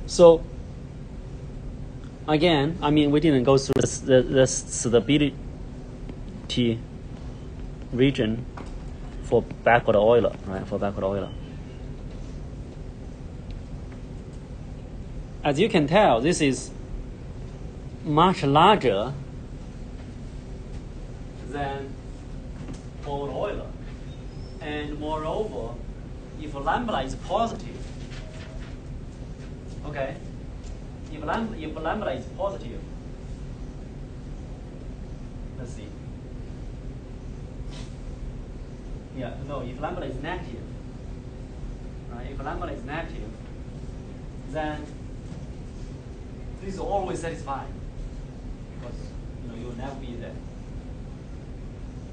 So again, I mean, we didn't go through the stability region for backward Euler, right? For backward Euler. As you can tell, this is much larger than forward Euler. And moreover, if lambda is positive, okay, if lambda is positive, let's see. Yeah, no, if lambda is negative, right? If lambda is negative, then this is always satisfied because you will never be there.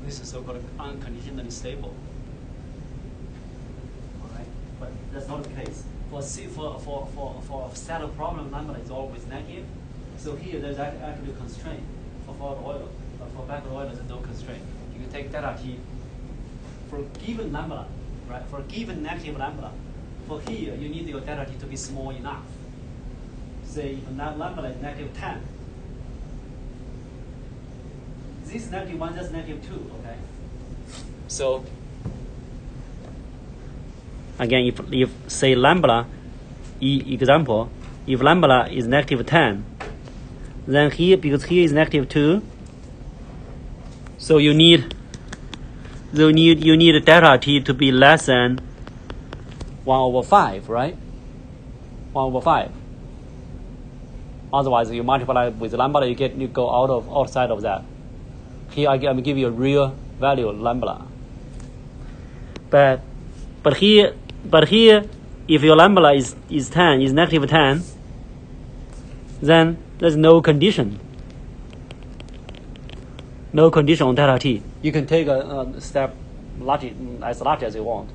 This is so-called unconditionally stable. All right, but that's not the case. For a set of problem, lambda is always negative. So here there's actually a constraint for forward Euler. But for factorial, there's no constraint. You can take delta t for given lambda, right? For given negative lambda. For here, you need your delta t to be small enough. Say if lambda is negative 10. This is negative 1, that's negative 2, okay? So, again, if say lambda, example, if lambda is negative 10, then here, because here is negative 2, so you need delta t to be less than 1 over 5, right? 1 over 5. Otherwise, you multiply with lambda, you go outside of that. Here I'm give you a real value lambda. But here, if your lambda is negative 10, then there's no condition. No condition on delta t. You can take a step as large as you want.